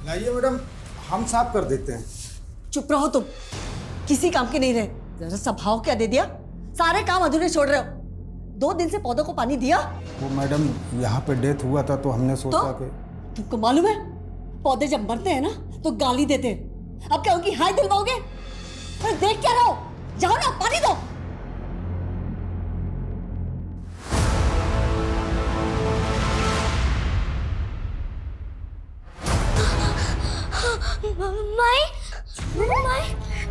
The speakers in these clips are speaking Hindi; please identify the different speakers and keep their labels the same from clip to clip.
Speaker 1: लाइए मैडम, हम साफ कर देते हैं।
Speaker 2: चुप रहो तुम, किसी काम के नहीं रहे। जरा सा भाव क्या दे दिया, सारे काम अधूरे छोड़ रहे हो। 2 दिन से पौधों को पानी दिया?
Speaker 1: वो मैडम यहाँ पे डेथ हुआ था तो हमने सोचा
Speaker 2: तो?
Speaker 1: कि
Speaker 2: तुमको मालूम है पौधे जब मरते हैं ना तो गाली देते हैं। अब क्या उनकी हाय दिलवाओगे? अरे देख क्या रहो, जाओ ना पानी दो।
Speaker 3: माई माई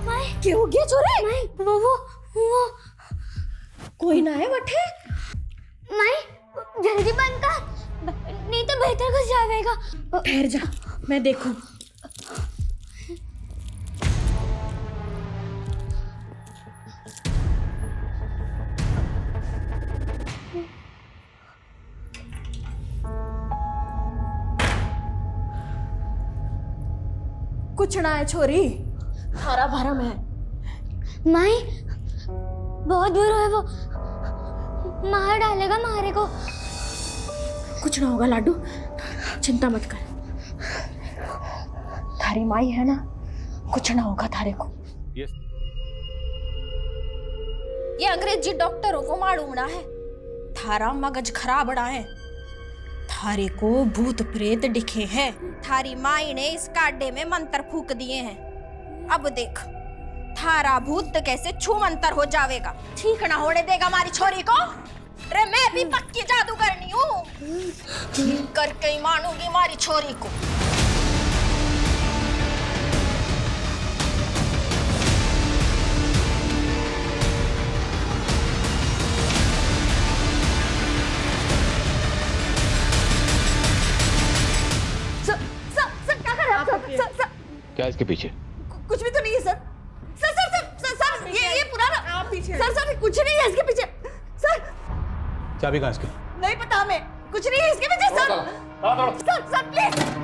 Speaker 3: माई
Speaker 2: क्या हो गया छोरे?
Speaker 3: माई वो
Speaker 2: कोई ना है बटे।
Speaker 3: माई जल्दी बंद कर, नहीं तो बेहतर कुछ जाएगा।
Speaker 2: ठहर जा, मैं देखूं। कुछ ना है छोरी, हरा भरम है।
Speaker 3: माई बहुत बुरा है वो, मार डालेगा मारे को।
Speaker 4: कुछ ना होगा लाडू, चिंता मत कर। थारी माई है ना, कुछ ना होगा थारे को।
Speaker 5: ये अंग्रेजी डॉक्टरों को मालूम ना है, थारा मगज खराबड़ा है। थारे को भूत प्रेत दिखे हैं। थारी माई ने इस काडे में मंत्र फूक दिए हैं। अब देख थारा भूत कैसे छू मंतर हो जावेगा। ठीक ना होने देगा हमारी छोरी को। अरे मैं भी पक्की जादूगरनी हूँ, ठीक करके ही मानूंगी हमारी छोरी को।
Speaker 2: सर क्या कर रहे हैं आप? सर
Speaker 6: क्या इसके पीछे?
Speaker 2: कुछ भी तो नहीं है सर। सर ये पुराना। आप पीछे। सर कुछ नहीं है इसके पीछे। सर
Speaker 6: चाबी कहाँ इसकी?
Speaker 2: नहीं पता हमें, कुछ नहीं है इसके पीछे सर। Sir please.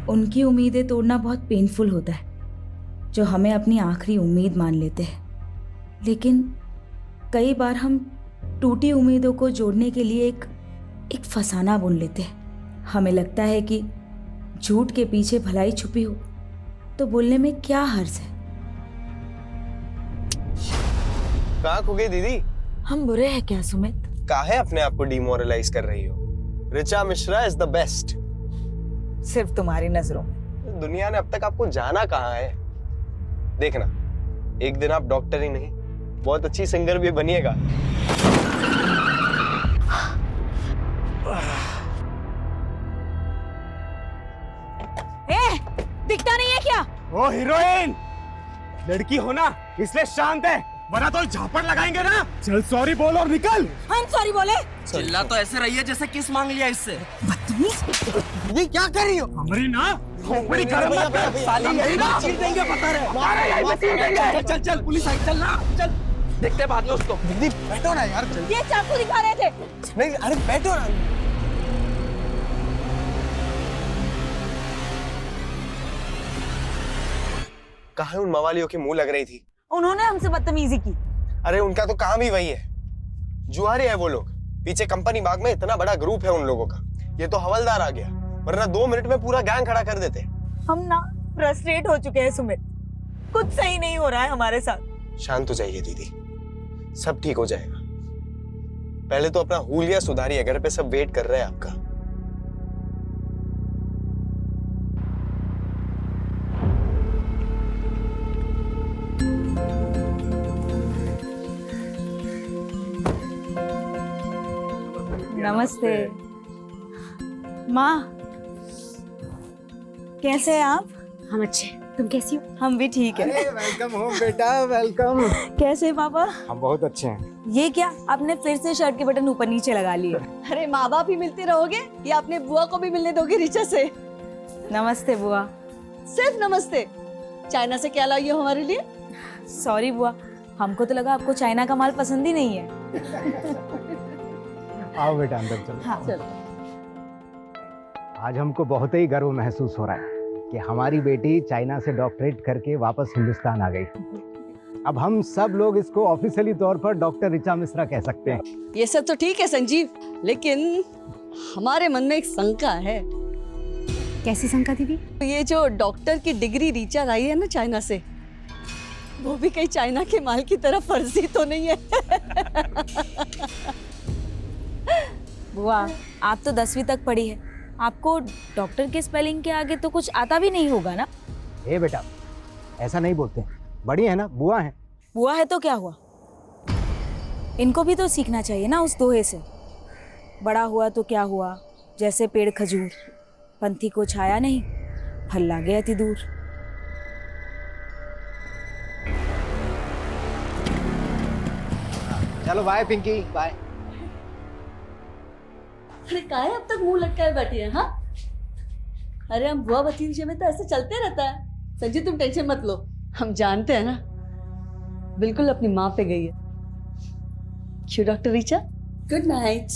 Speaker 7: उनकी उम्मीदें तोड़ना बहुत पेनफुल होता है, जो हमें अपनी आखिरी उम्मीद मान लेते हैं। लेकिन कई बार हम टूटी उम्मीदों को जोड़ने के लिए एक फसाना बुन लेते हैं। हमें लगता है कि झूठ के पीछे भलाई छुपी हो तो बोलने में क्या हर्ज है।
Speaker 8: कहाँ खो गई दीदी?
Speaker 7: हम बुरे हैं क्या सुमित?
Speaker 8: काहे अपने आप को डिमोरलाइज कर रही हो? Richa Mishra is the best.
Speaker 7: सिर्फ तुम्हारी नजरों में।
Speaker 8: दुनिया ने अब तक आपको जाना कहाँ है? देखना, एक दिन आप डॉक्टर ही नहीं, बहुत अच्छी सिंगर भी बनिएगा।
Speaker 7: दिखता नहीं है क्या?
Speaker 9: ओ हीरोइन, लड़की हो ना इसलिए शांत है, वरना तो झापड़ लगाएंगे ना। चल सॉरी बोल और निकल।
Speaker 7: हम सॉरी बोले?
Speaker 9: चिल्ला तो ऐसे रही है जैसे किस मांग लिया इससे। बदतमीज, ये क्या कर रही हो? हमारी ना खोपड़ी गरम मत कर, साली यही ना चीर देंगे पता है। चल चल पुलिस आई, चल ना चल, देखते बाद में उसको। दीदी बैठो ना यार।
Speaker 7: ये चाकू दिखा रहे थे।
Speaker 8: नहीं अरे बैठो ना। कहाँ उन मवालियों की मुंह लग रही थी?
Speaker 7: उन्होंने हमसे बदतमीजी की।
Speaker 8: अरे उनका तो काम ही वही है, जुआरी है वो लोग। पीछे कंपनी बाग में इतना बड़ा ग्रुप है उन लोगों का। ये तो हवलदार आ गया, वरना 2 मिनट में पूरा गैंग खड़ा कर देते।
Speaker 7: हम ना फ्रस्ट्रेट हो चुके हैं सुमित, कुछ सही नहीं हो रहा है हमारे साथ।
Speaker 8: शांत हो जाइए दीदी, सब ठीक हो जाएगा। पहले तो अपना हुलिया सुधारिए, घर पे सब वेट कर रहे हैं आपका।
Speaker 7: नमस्ते माँ, कैसे हैं आप?
Speaker 4: हम अच्छे, तुम कैसी हो?
Speaker 7: हम भी ठीक है।
Speaker 1: वेलकम होम बेटा, वेलकम।
Speaker 7: कैसे हैं पापा?
Speaker 1: हम बहुत अच्छे हैं।
Speaker 7: ये क्या, आपने फिर से शर्ट के बटन ऊपर नीचे लगा लिए?
Speaker 2: अरे माँ बाप ही मिलते रहोगे या अपने बुआ को भी मिलने दोगे ऋचा से?
Speaker 7: नमस्ते बुआ।
Speaker 2: सिर्फ नमस्ते, चाइना से क्या लाई हो हमारे लिए?
Speaker 7: सॉरी बुआ, हमको तो लगा आपको चाइना का माल पसंद ही नहीं है।
Speaker 1: आओ बेटा अंदर चलो।
Speaker 7: हाँ
Speaker 2: चलो।
Speaker 10: आज हमको बहुत ही गर्व महसूस हो रहा है कि हमारी बेटी चाइना से डॉक्टरेट करके वापस हिंदुस्तान आ गई। अब हम सब लोग इसको ऑफिशियली तौर पर डॉक्टर ऋचा मिश्रा कह सकते हैं।
Speaker 2: ये सब तो ठीक है संजीव, लेकिन हमारे मन में एक शंका है।
Speaker 4: कैसी शंका दीदी?
Speaker 2: ये जो डॉक्टर की डिग्री ऋचा लाई है ना चाइना से, वो भी कहीं चाइना के माल की तरह फर्जी तो नहीं है?
Speaker 7: बुआ, आप तो 10वीं तक पढ़ी है, आपको डॉक्टर के स्पेलिंग के आगे तो कुछ आता भी नहीं होगा ना?
Speaker 10: ए बेटा, ऐसा नहीं बोलते हैं। बड़ी है ना, बुआ है।
Speaker 7: बुआ है तो क्या हुआ, इनको भी तो सीखना चाहिए ना उस दोहे से। बड़ा हुआ तो क्या हुआ, जैसे पेड़ खजूर, पंथी को छाया नहीं, फल लागे अति दूर।
Speaker 10: चलो बाय पिंकी, बाय।
Speaker 2: अरे काहे अब तक मुंह लटकाए बैठी है? हाँ, अरे हम बुआ भतीजे में तो ऐसे चलते रहता है। संजीव तुम टेंशन मत लो, हम जानते हैं ना, बिल्कुल अपनी माँ पे गई है। क्यों डॉक्टर ऋचा? Good night.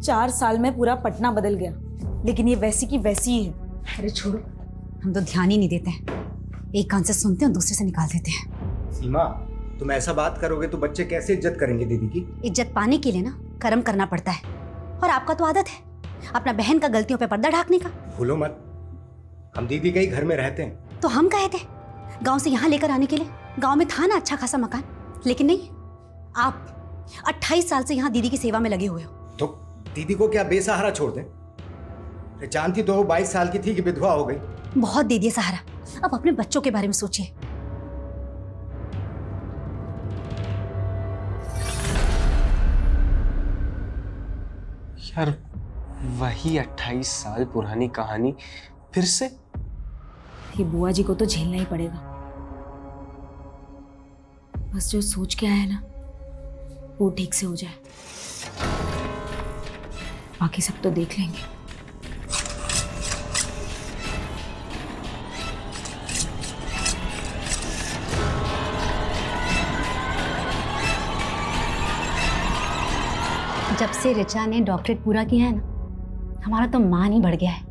Speaker 7: चार साल में पूरा पटना बदल गया, लेकिन ये वैसी की वैसी ही है।
Speaker 4: अरे छोड़ो, हम तो ध्यान ही नहीं देते हैं। एक कान से सुनते हैं और दूसरे से निकाल देते हैं।
Speaker 10: सीमा, तुम ऐसा बात करोगे तो बच्चे कैसे इज्जत करेंगे दीदी की?
Speaker 4: इज्जत पाने के लिए ना कर्म करना पड़ता है, और आपका तो आदत है अपना बहन का गलतियों पे पर्दा ढाकने का।
Speaker 10: भूलो मत, हम दीदी के ही घर में रहते हैं।
Speaker 4: तो हम कहे थे गांव से यहाँ लेकर आने के लिए। गांव में था ना अच्छा खासा मकान, लेकिन नहीं, आप 28 साल से यहाँ दीदी की सेवा में लगे हुए हो।
Speaker 10: तो दीदी को क्या बेसहारा छोड़ दें? जानती तो हो 22 साल की थी कि विधवा हो गई।
Speaker 4: बहुत दे दिए सहारा, अब अपने बच्चों के बारे में सोचिए।
Speaker 8: यार वही 28 साल पुरानी कहानी फिर से।
Speaker 7: ये बुआ जी को तो झेलना ही पड़ेगा। बस जो सोच के आया ना वो ठीक से हो जाए, बाकी सब तो देख लेंगे।
Speaker 4: जब से ऋचा ने डॉक्टरेट पूरा किया है ना, हमारा तो मान ही बढ़ गया है।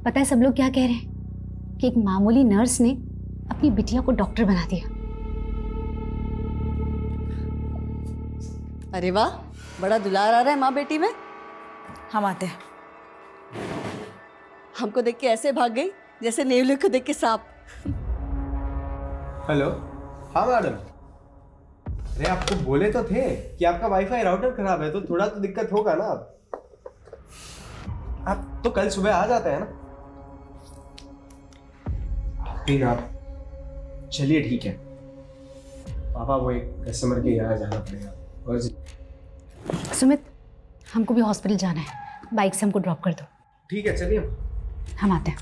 Speaker 4: पता है सब लोग क्या कह रहे हैं कि एक मामूली नर्स ने अपनी बिटिया को डॉक्टर बना दिया।
Speaker 2: अरे वाह, बड़ा दुलार आ रहा है माँ बेटी में।
Speaker 7: हम आते हैं।
Speaker 2: हमको देख के ऐसे भाग गई जैसे नेवले को देख के सांप।
Speaker 8: हेलो। हाँ मैडम, अरे आपको बोले तो थे कि आपका वाईफाई राउटर खराब है, तो थोड़ा तो दिक्कत होगा ना। आप तो कल सुबह आ जाते हैं ना। फिर आप चलिए, ठीक है पापा, वो एक कस्टमर के यहाँ जाना पड़ेगा। और
Speaker 4: सुमित, हमको भी हॉस्पिटल जाना है, बाइक से हमको ड्रॉप कर दो।
Speaker 8: ठीक है, चलिए
Speaker 4: हम आते हैं।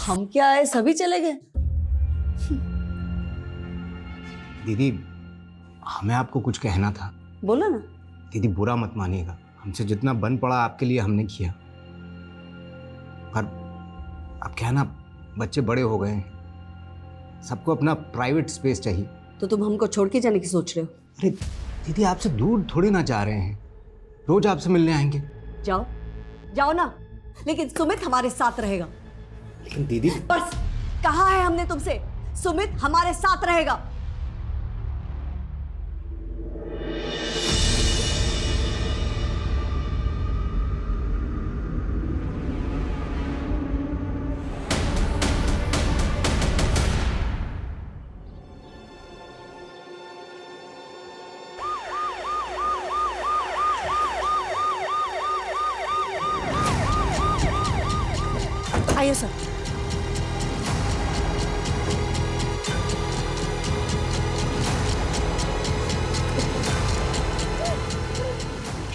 Speaker 2: हम क्या आए, सभी चले गए।
Speaker 10: दीदी, हमें आपको कुछ कहना था।
Speaker 2: बोलो ना।
Speaker 10: दीदी बुरा मत मानिएगा, हमसे जितना बन पड़ा आपके लिए हमने किया, पर अब क्या ना, बच्चे बड़े हो गए हैं, सबको अपना प्राइवेट स्पेस चाहिए।
Speaker 2: तो तुम हमको छोड़ के जाने की सोच रहे हो?
Speaker 10: अरे दीदी, आपसे दूर थोड़ी ना जा रहे हैं, रोज आपसे मिलने आएंगे।
Speaker 2: जाओ जाओ ना, लेकिन सुमित हमारे साथ रहेगा।
Speaker 10: लेकिन दीदी,
Speaker 2: बस कहा है हमने तुमसे, सुमित हमारे साथ रहेगा। आइए सर।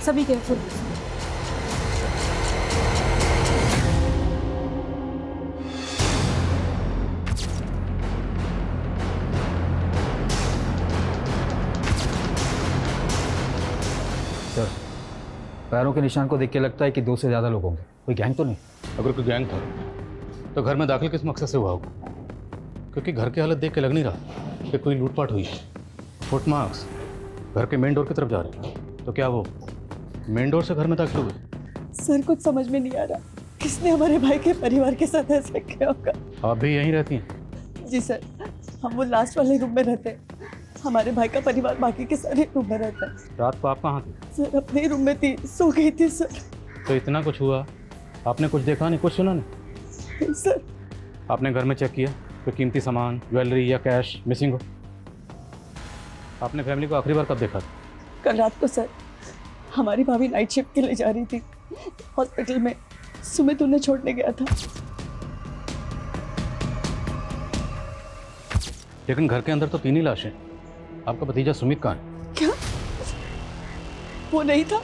Speaker 2: सभी केयरफुल।
Speaker 6: पैरों के निशान को देख के लगता है कि 2 से ज़्यादा लोग होंगे। कोई गैंग तो नहीं? अगर कोई गैंग था तो घर में दाखिल किस मकसद से हुआ होगा? क्योंकि घर की हालत देख के लग नहीं रहा कि कोई लूटपाट हुई है। फुटमार्क्स घर के मेन डोर की तरफ जा रहे हैं, तो क्या वो मेन डोर से घर में दाखिल हुए?
Speaker 2: सर कुछ समझ में नहीं आ रहा, किसने हमारे भाई के परिवार के साथ ऐसा किया होगा।
Speaker 6: आप भी यहीं रहती हैं?
Speaker 2: जी सर, हम वो लास्ट वाले रूम में रहते हैं। हमारे भाई का परिवार बाकी के सारे रूम में रहता है।
Speaker 6: रात को आप कहाँ थे?
Speaker 2: सर अपने रूम में थी, सो गई थी सर।
Speaker 6: तो इतना कुछ हुआ, आपने कुछ देखा नहीं, कुछ सुना नहीं?
Speaker 2: सर
Speaker 6: आपने घर में चेक किया कोई कीमती सामान, ज्वेलरी या कैश मिसिंग हो? आपने फैमिली को आखिरी बार कब देखा था?
Speaker 2: कल रात को सर, हमारी भाभी नाइट शिफ्ट के लिए जा रही थी हॉस्पिटल में, सुमित उन्हें छोड़ने गया था।
Speaker 6: लेकिन घर के अंदर तो 3 ही लाशें। आपका भतीजा सुमित कहाँ है?
Speaker 2: क्या वो नहीं था?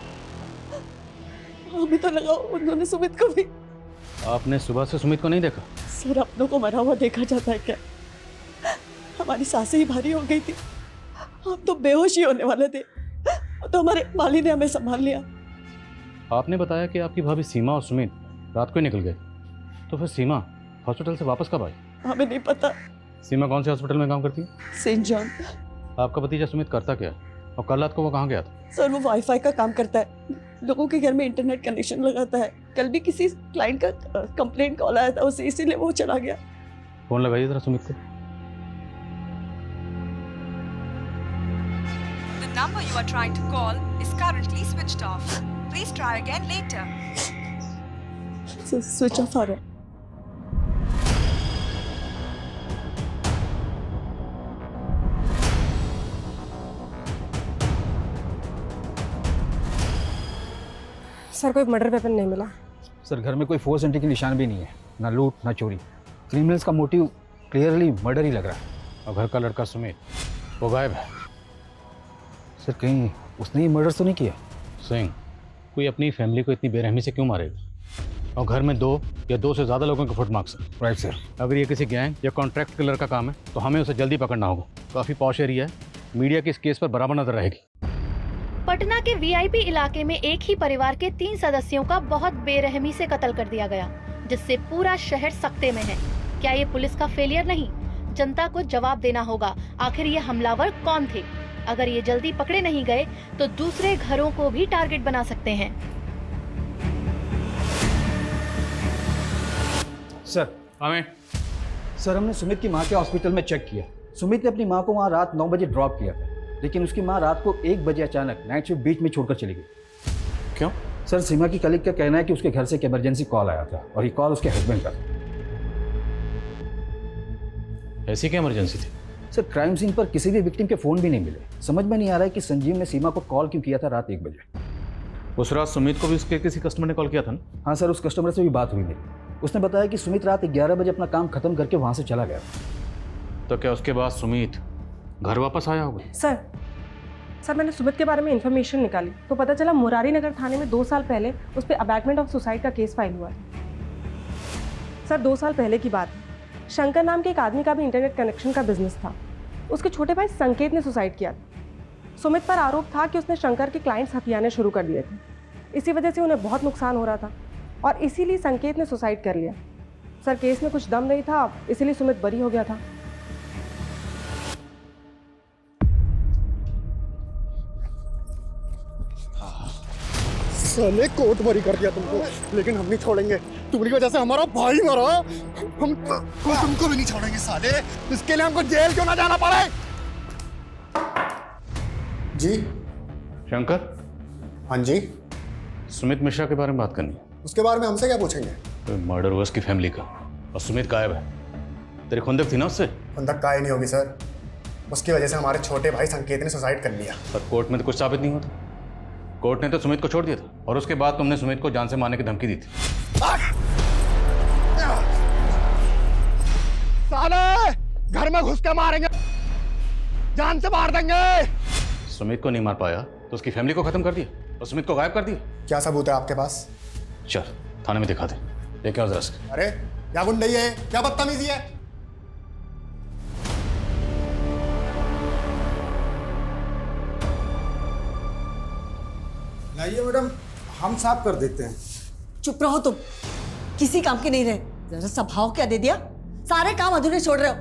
Speaker 2: हमें तो लगा उन्होंने सुमित को भी।
Speaker 6: आपने सुबह से सुमित को नहीं देखा?
Speaker 2: सर अपनों को मरा हुआ देखा जाता है क्या? हमारी सांसें ही भारी हो गई थी, हम तो बेहोश ही होने वाले थे, तो हमारे माली ने हमें संभाल लिया।
Speaker 6: आपने बताया कि आपकी भाभी सीमा और सुमित रात को ही निकल गए, तो फिर सीमा हॉस्पिटल से वापस कब आई?
Speaker 2: हमें नहीं पता।
Speaker 6: सीमा कौन से हॉस्पिटल में काम करती है?
Speaker 2: Saint John.
Speaker 6: आपका भतीजा सुमित करता क्या है, और कल रात को वो कहाँ गया था?
Speaker 2: सर वो वाईफाई का काम करता है, लोगों के घर में इंटरनेट कनेक्शन लगाता है। कल भी किसी क्लाइंट का कंप्लेंट कॉल आया था उसे, इसीलिए वो चला गया।
Speaker 6: फोन लगाइए जरा सुमित को।
Speaker 11: The number you are trying to call is currently switched off. Please try again later.
Speaker 2: Switch off आ रहा है।
Speaker 12: सर कोई मर्डर वेपन नहीं मिला।
Speaker 1: सर घर में कोई फोर्स एंट्री के निशान भी नहीं है, ना लूट ना चोरी। क्रिमिनल्स का मोटिव क्लियरली मर्डर ही लग रहा है।
Speaker 6: और घर का लड़का सुमित वो गायब है।
Speaker 1: सर कहीं उसने ही मर्डर तो नहीं किया?
Speaker 6: सिंह, कोई अपनी फैमिली को इतनी बेरहमी से क्यों मारेगा? और घर में 2 या 2 से ज़्यादा लोगों के फुटमार्क्स हैं।
Speaker 1: Right sir.
Speaker 6: अगर ये किसी गैंग या कॉन्ट्रैक्ट किलर का काम है तो हमें उसे जल्दी पकड़ना होगा। काफ़ी पॉश एरिया है, मीडिया की इस केस पर बराबर नजर रहेगी।
Speaker 13: पटना के वीआईपी इलाके में एक ही परिवार के 3 सदस्यों का बहुत बेरहमी से कत्ल कर दिया गया, जिससे पूरा शहर सख्ते में है। क्या ये पुलिस का फेलियर नहीं? जनता को जवाब देना होगा, आखिर ये हमलावर कौन थे? अगर ये जल्दी पकड़े नहीं गए तो दूसरे घरों को भी टारगेट बना सकते हैं।
Speaker 1: सर
Speaker 6: हमें
Speaker 1: सर हमने सुमित की माँ के हॉस्पिटल में चेक किया। सुमित ने अपनी माँ को वहाँ रात 9 बजे ड्रॉप किया था, लेकिन उसकी माँ रात को 1 बजे अचानक नाइट शिफ्ट बीच में छोड़कर चली गई।
Speaker 6: क्यों?
Speaker 1: सर सीमा की कलीग का कहना है कि उसके घर से एक इमरजेंसी कॉल आया था और ये कॉल उसके हस्बैंड का था।
Speaker 6: ऐसी क्या इमरजेंसी थी?
Speaker 1: सर क्राइम सीन पर किसी भी विक्टिम के फ़ोन भी नहीं मिले। समझ में नहीं आ रहा है कि संजीव ने सीमा को कॉल क्यों किया था रात 1 बजे।
Speaker 6: उस रात सुमित को भी उसके किसी कस्टमर ने कॉल किया था ना?
Speaker 1: हाँ सर, उस कस्टमर से भी बात हुई मेरी। उसने बताया कि सुमित रात 11 बजे अपना काम खत्म करके वहाँ से चला गया।
Speaker 6: तो क्या उसके बाद सुमित घर वापस आया होगा?
Speaker 12: सर मैंने सुमित के बारे में इन्फॉर्मेशन निकाली तो पता चला मुरारी नगर थाने में 2 साल पहले उस पर अबैटमेंट ऑफ सुसाइड का केस फाइल हुआ है। सर 2 साल पहले की बात है। शंकर नाम के एक आदमी का भी इंटरनेट कनेक्शन का बिजनेस था। उसके छोटे भाई संकेत ने सुसाइड किया था। सुमित पर आरोप था कि उसने शंकर के क्लाइंट्स हथियाने शुरू कर दिए थे। इसी वजह से उन्हें बहुत नुकसान हो रहा था और इसीलिए संकेत ने सुसाइड कर लिया। सर केस में कुछ दम नहीं था, इसीलिए सुमित बरी हो गया था।
Speaker 14: साले कोर्ट बरी कर दिया तुमको, लेकिन हम नहीं छोड़ेंगे। तुम्हारी वजह से हमारा भाई मरा, हम तुमको भी नहीं छोड़ेंगे साले। इसके लिए हमको जेल क्यों ना जाना पड़े? जी
Speaker 6: शंकर।
Speaker 14: हाँ जी।
Speaker 6: सुमित मिश्रा के बारे में बात करनी है।
Speaker 14: उसके बारे में हमसे क्या पूछेंगे?
Speaker 6: तो मर्डर हुआ उसकी फैमिली का और सुमित गायब है। तेरी खुंदक थी ना उससे?
Speaker 14: खुंदक काहे नहीं होगी सर, उसकी वजह से हमारे छोटे भाई संकेत ने सुसाइड कर लिया।
Speaker 6: पर कोर्ट में तो कुछ साबित नहीं होता। कोर्ट ने तो सुमित को छोड़ दिया था और उसके बाद तुमने सुमित को जान से मारने की धमकी दी थी।
Speaker 14: साले घर में घुस के मारेंगे, जान से मार देंगे।
Speaker 6: सुमित को नहीं मार पाया तो उसकी फैमिली को खत्म कर दिया और सुमित को गायब कर दिया।
Speaker 14: क्या सबूत है आपके पास?
Speaker 6: चल थाने में दिखा दे। लेके आओ जरा से।
Speaker 14: अरे क्या गुंडई है, क्या बदतमीजी है?
Speaker 1: लाइए मैडम,
Speaker 14: हम साफ कर देते हैं।
Speaker 2: चुप रहो तुम, किसी काम के नहीं रहे। जरा सा भाव क्या दे दिया, सारे काम अधूरे छोड़ रहे हो।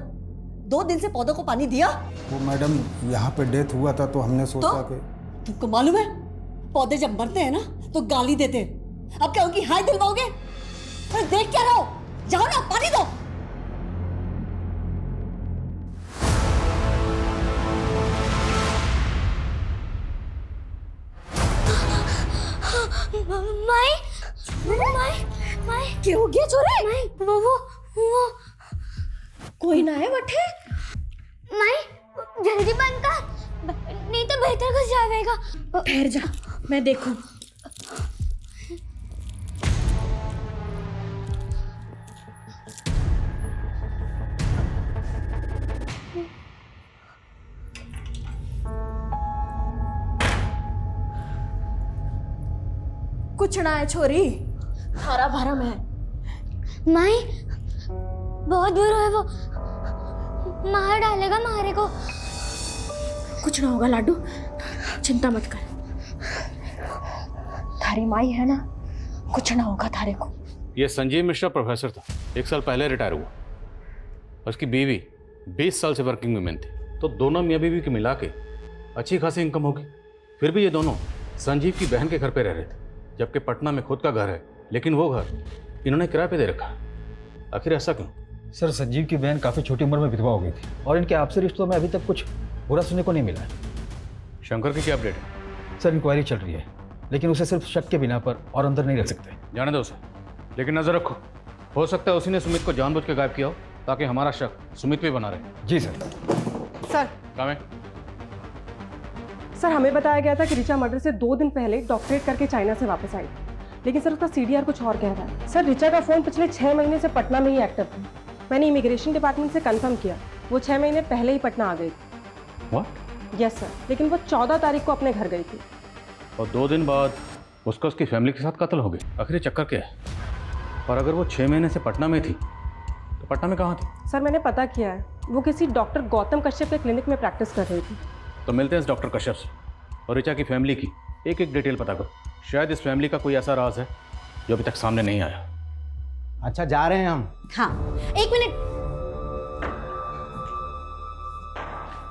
Speaker 2: 2 दिन से पौधों को पानी दिया?
Speaker 14: वो मैडम यहाँ पे डेथ हुआ था तो हमने सोचा कि
Speaker 2: तुमको मालूम है पौधे जब मरते हैं ना तो गाली देते हैं। अब क्या उनकी हाय दिलवाओगे? अरे देख क्या रहो, जाओ ना पानी दो।
Speaker 3: माई माई माई
Speaker 5: क्या हो गया छोरे?
Speaker 3: माई वो
Speaker 5: कोई ना है बटे।
Speaker 3: माई जल्दी बंद कर, नहीं तो बेहतर कुछ जाएगा।
Speaker 5: ठहर जा, मैं देखूं। कुछ ना है छोरी, थारा भरम है।
Speaker 3: माई बहुत बुरा है वो, मार डालेगा मारे को।
Speaker 5: कुछ ना होगा लाडू, चिंता मत कर। थारी माई है ना, कुछ ना होगा थारे को।
Speaker 6: ये संजीव मिश्रा प्रोफेसर था, 1 साल पहले रिटायर हुआ। उसकी बीवी 20 साल से वर्किंग वुमेन थी, तो दोनों मियाँ बीवी के मिला के अच्छी खासी इनकम होगी। फिर भी ये दोनों संजीव की बहन के घर पे रह रहे थे, जबकि पटना में खुद का घर है, लेकिन वो घर इन्होंने किराए पे दे रखा। आखिर ऐसा क्यों?
Speaker 1: सर, संजीव की बहन काफ़ी छोटी उम्र में विधवा हो गई थी और इनके आपसी रिश्तों में अभी तक कुछ बुरा सुनने को नहीं मिला है।
Speaker 6: शंकर की क्या अपडेट है?
Speaker 1: सर, इंक्वायरी चल रही है, लेकिन उसे सिर्फ शक के बिना पर और अंदर नहीं रख सकते।
Speaker 6: जाने दो उसे, लेकिन नजर रखो, हो सकता है उसी ने सुमित को जानबूझ के गायब किया हो, ताकि हमारा शक सुमित पे बना रहे।
Speaker 1: जी सर।
Speaker 12: सर
Speaker 6: काम है।
Speaker 12: सर, हमें बताया गया था कि रिचा मर्डर से 2 दिन पहले डॉक्टरेट करके चाइना से वापस आई, लेकिन सर उसका सीडीआर कुछ और कह रहा है। सर, रिचा का फ़ोन पिछले 6 महीने से पटना में ही एक्टिव था। मैंने इमिग्रेशन डिपार्टमेंट से कंफर्म किया, वो 6 महीने पहले ही पटना आ गई थी।
Speaker 6: व्हाट?
Speaker 12: यस सर, लेकिन वो 14 तारीख को अपने घर गई थी।
Speaker 6: और 2 दिन बाद उसका उसकी फैमिली के साथ कत्ल हो गया। आखिर ये चक्कर क्या है? और अगर वो 6 महीने से पटना में थी, तो पटना में कहाँ थी?
Speaker 12: सर, मैंने पता किया है, वो किसी डॉक्टर गौतम कश्यप के क्लिनिक में प्रैक्टिस कर रही थी।
Speaker 6: तो मिलते हैं इस डॉक्टर कश्यप से और रिचा की फैमिली की एक एक डिटेल पता करो। शायद इस फैमिली का कोई ऐसा राज है जो अभी तक सामने नहीं आया।
Speaker 10: अच्छा, जा रहे हैं हम।
Speaker 4: हाँ, 1 मिनट।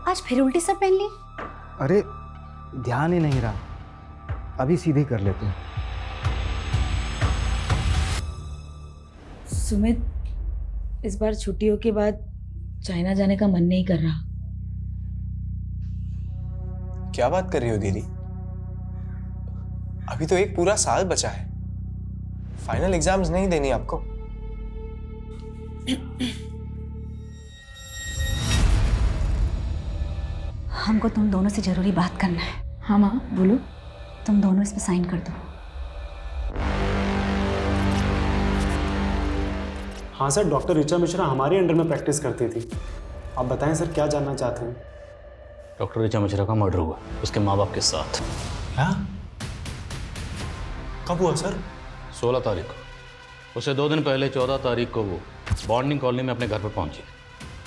Speaker 4: आज फिर उल्टी सर पहन ली?
Speaker 10: अरे ध्यान ही नहीं रहा, अभी सीधे कर लेते हैं।
Speaker 7: सुमित, इस बार छुट्टियों के बाद चाइना जाने का मन नहीं कर रहा।
Speaker 8: क्या बात कर रही हो दीदी? अभी तो 1 पूरा साल बचा है, फाइनल एग्जाम्स नहीं देनी आपको?
Speaker 4: हमको तुम दोनों से जरूरी बात करना है।
Speaker 7: हाँ माँ, बोलो।
Speaker 4: तुम दोनों इस पे साइन कर दो।
Speaker 15: हाँ सर, डॉक्टर रिचा मिश्रा हमारे अंडर में प्रैक्टिस करती थी। आप बताएं सर, क्या जानना चाहते हैं?
Speaker 6: डॉक्टर रिचा मिश्रा का मर्डर हुआ उसके माँ बाप के साथ।
Speaker 15: क्या? कब हुआ सर?
Speaker 6: 16 तारीख को। उसे 2 दिन पहले 14 तारीख को वो बॉन्डिंग कॉलोनी में अपने घर पर पहुंची।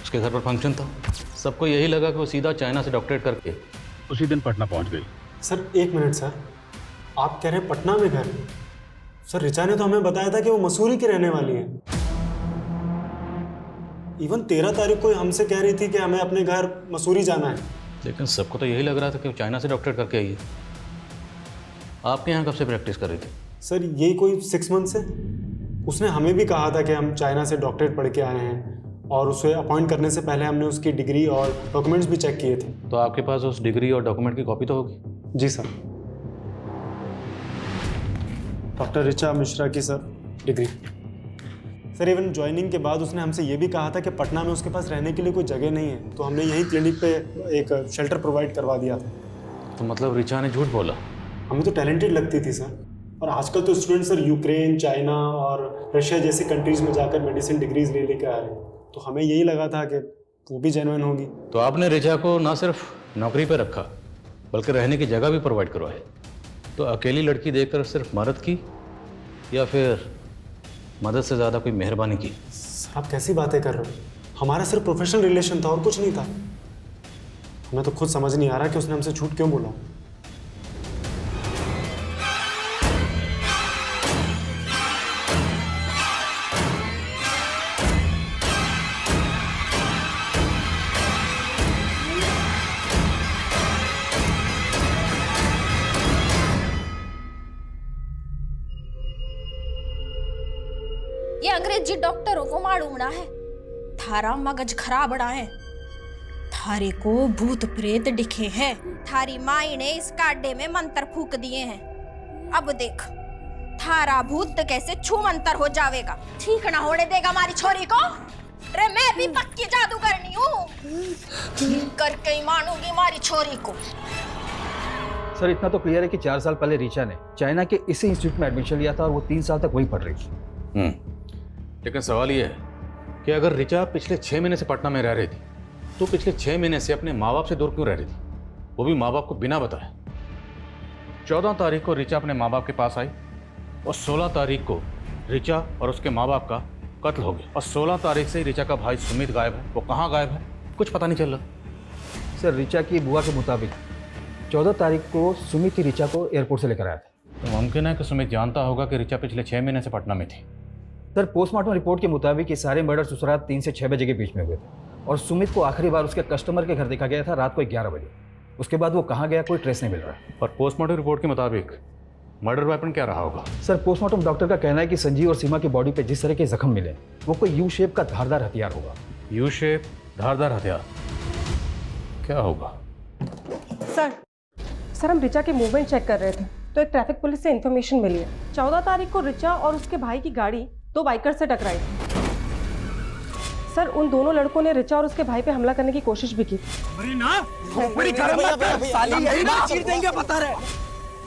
Speaker 6: उसके घर पर फंक्शन था, सबको यही लगा कि वो सीधा चाइना से डॉक्टरेट करके उसी दिन पटना पहुंच गई।
Speaker 15: सर 1 मिनट सर, आप कह रहे हैं पटना में घर? सर, रिचा ने तो हमें बताया था कि वो मसूरी की रहने वाली है। इवन 13 तारीख को हमसे कह रही थी कि हमें अपने घर मसूरी जाना है।
Speaker 6: लेकिन सबको तो यही लग रहा था कि वो चाइना से डॉक्टरेट करके आई है। आपके यहाँ कब से प्रैक्टिस कर रही थी?
Speaker 15: सर, यही कोई 6 मंथ से। उसने हमें भी कहा था कि हम चाइना से डॉक्टरेट पढ़ के आए हैं, और उसे अपॉइंट करने से पहले हमने उसकी डिग्री और डॉक्यूमेंट्स भी चेक किए थे।
Speaker 6: तो आपके पास उस डिग्री और डॉक्यूमेंट की कॉपी तो होगी?
Speaker 15: जी सर। डॉक्टर रिचा मिश्रा की sir degree. Sir, even joining के बाद उसने हमसे ये भी कहा था कि पटना में उसके पास रहने के लिए कोई जगह नहीं है, तो हमने यही क्लिनिक पे एक शेल्टर प्रोवाइड करवा दिया था।
Speaker 6: तो मतलब रिचा ने झूठ बोला?
Speaker 15: हमें तो टैलेंटेड लगती थी सर। और आजकल तो स्टूडेंट सर यूक्रेन, चाइना और रशिया जैसी कंट्रीज़ में जाकर मेडिसिन डिग्रीज ले लेकर आ रहे हैं, तो हमें यही लगा था कि वो भी जेन्युइन होगी।
Speaker 6: तो आपने रिचा को ना सिर्फ नौकरी पर रखा, बल्कि रहने की जगह भी प्रोवाइड करवाई। तो अकेली लड़की देखकर सिर्फ मदद की, या फिर मदद से ज़्यादा कोई मेहरबानी की?
Speaker 15: सर, आप कैसी बातें कर रहे हो? हमारा सिर्फ प्रोफेशनल रिलेशन था और कुछ नहीं था। हमें तो खुद समझ नहीं आ रहा कि उसने हमसे झूठ क्यों बोला।
Speaker 5: अंग्रेजी डॉक्टरों को मालूम ना है, थारा मगज खराब रहा है। थारे को भूत प्रेत दिखे हैं, थारी माई ने इस काड्डे में मंत्र फूक दिए हैं। अब देख थारा भूत कैसे छू मंतर हो जाएगा, ठीक ना होने देगा हमारी छोरी को। रे मैं भी पक्की जादूगरनी हूँ, ठीक करके ही मानूंगी हमारी छोरी को।
Speaker 1: सर इतना तो क्लियर है कि 4 साल पहले ऋचा ने चाइना के इसी इंस्टीट्यूट में एडमिशन लिया था और वो 3 साल तक वहीं पढ़ रही थी।
Speaker 6: लेकिन सवाल ये है कि अगर ऋचा पिछले 6 महीने से पटना में रह रही थी तो पिछले 6 महीने से अपने माँ बाप से दूर क्यों रह रही थी, वो भी माँ बाप को बिना बताए। 14 तारीख को ऋचा अपने माँ बाप के पास आई और 16 तारीख को ऋचा और उसके माँ बाप का कत्ल हो गया और 16 तारीख से ऋचा का भाई सुमित गायब है। वो कहाँ गायब है कुछ पता नहीं चल रहा।
Speaker 1: सर ऋचा की बुआ के मुताबिक 14 तारीख को सुमित ही ऋचा को एयरपोर्ट से लेकर आया था।
Speaker 6: तो मुमकिन है कि सुमित जानता होगा कि ऋचा पिछले 6 महीने से पटना में थी।
Speaker 1: सर पोस्टमार्टम रिपोर्ट के मुताबिक ये सारे मर्डर्स उस रात 3 से 6 बजे के बीच में हुए थे और सुमित को आखिरी बार उसके कस्टमर के घर देखा गया था रात को 11 बजे। उसके बाद वो कहाँ गया कोई ट्रेस नहीं मिल रहा है।
Speaker 6: और पोस्टमार्टम रिपोर्ट के मुताबिक मर्डर वेपन क्या रहा होगा?
Speaker 1: सर पोस्टमार्टम डॉक्टर का कहना है कि संजीव और सीमा की बॉडी पे जिस तरह के जख्म मिले वो कोई यू शेप का धारदार हथियार होगा।
Speaker 6: यू शेप धारदार हथियार क्या होगा?
Speaker 12: सर हम ऋचा के मूवमेंट चेक कर रहे थे तो एक ट्रैफिक पुलिस से इन्फॉर्मेशन मिली है 14 तारीख को ऋचा और उसके भाई की गाड़ी 2 बाइकर से टकराई थी। सर उन दोनों लड़कों ने ऋचा और उसके भाई पे हमला करने की कोशिश भी की थी।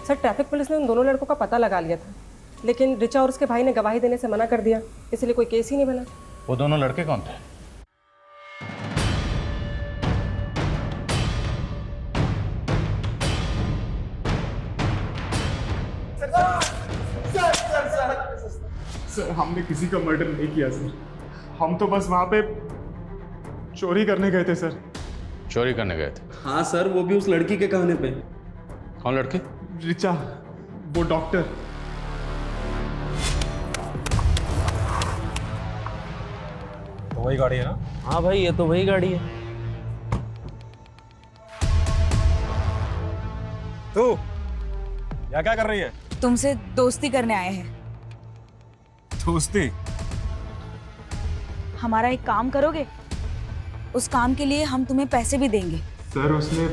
Speaker 12: सर ट्रैफिक पुलिस ने उन दोनों लड़कों का पता लगा लिया था लेकिन ऋचा और उसके भाई ने गवाही देने से मना कर दिया, इसलिए कोई केस ही नहीं बना।
Speaker 6: वो दोनों लड़के कौन थे?
Speaker 15: सर हमने किसी का मर्डर नहीं किया सर, हम तो बस वहाँ पे चोरी करने गए थे सर।
Speaker 6: चोरी करने गए थे?
Speaker 9: हाँ सर, वो भी उस लड़की के कहने पे।
Speaker 6: कौन लड़के?
Speaker 15: ऋचा, वो डॉक्टर।
Speaker 6: तो वही गाड़ी है ना?
Speaker 9: हाँ भाई ये तो वही गाड़ी है।
Speaker 16: तू यहाँ क्या कर रही है?
Speaker 7: तुमसे दोस्ती करने आए हैं।
Speaker 16: दोस्ती?
Speaker 7: हमारा एक काम करोगे? उस काम के लिए हम तुम्हें पैसे भी देंगे।
Speaker 15: सर उसने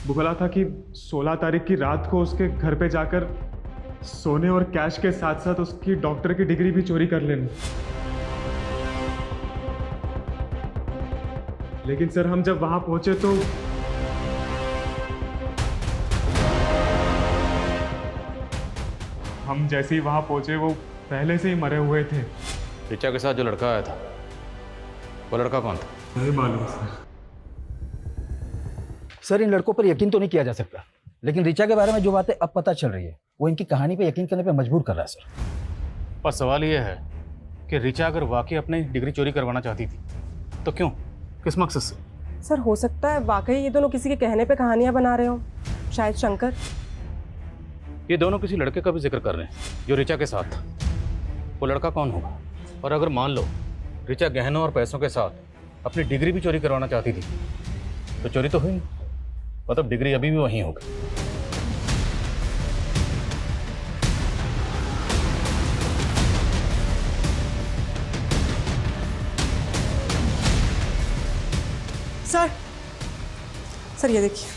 Speaker 15: बोला था कि 16 तारीख की रात को उसके घर पे जाकर सोने और कैश के साथ साथ उसकी डॉक्टर की डिग्री भी चोरी कर लेना। लेकिन सर हम जब वहां पहुंचे तो हम जैसे ही वहां पहुंचे वो पहले से ही मरे हुए थे।
Speaker 6: ऋचा के साथ जो लड़का आया था वो लड़का कौन था?
Speaker 15: नहीं मालूम सर।
Speaker 1: सर इन लड़कों पर यकीन तो नहीं किया जा सकता लेकिन ऋचा के बारे में जो बातें अब पता चल रही है वो इनकी कहानी पे यकीन करने पे मजबूर कर रहा है सर।
Speaker 6: पर सवाल ये है कि ऋचा अगर वाकई अपनी डिग्री चोरी करवाना चाहती थी तो क्यों, किस मकसद से?
Speaker 12: सर हो सकता है वाकई ये दोनों किसी के कहने पे कहानियां बना रहे हो, शायद शंकर।
Speaker 6: ये दोनों किसी लड़के का भी जिक्र कर रहे हैं जो ऋचा के साथ था। वो लड़का कौन होगा? और अगर मान लो ऋचा गहनों और पैसों के साथ अपनी डिग्री भी चोरी करवाना चाहती थी तो चोरी तो हुई नहीं, मतलब डिग्री अभी भी वहीं होगी।
Speaker 12: सर ये देखिए।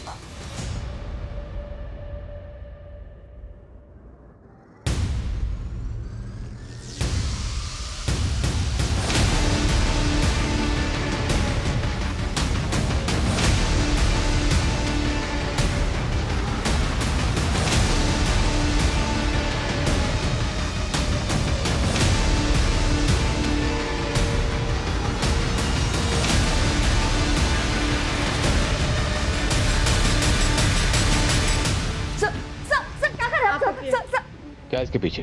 Speaker 6: क्या इसके पीछे?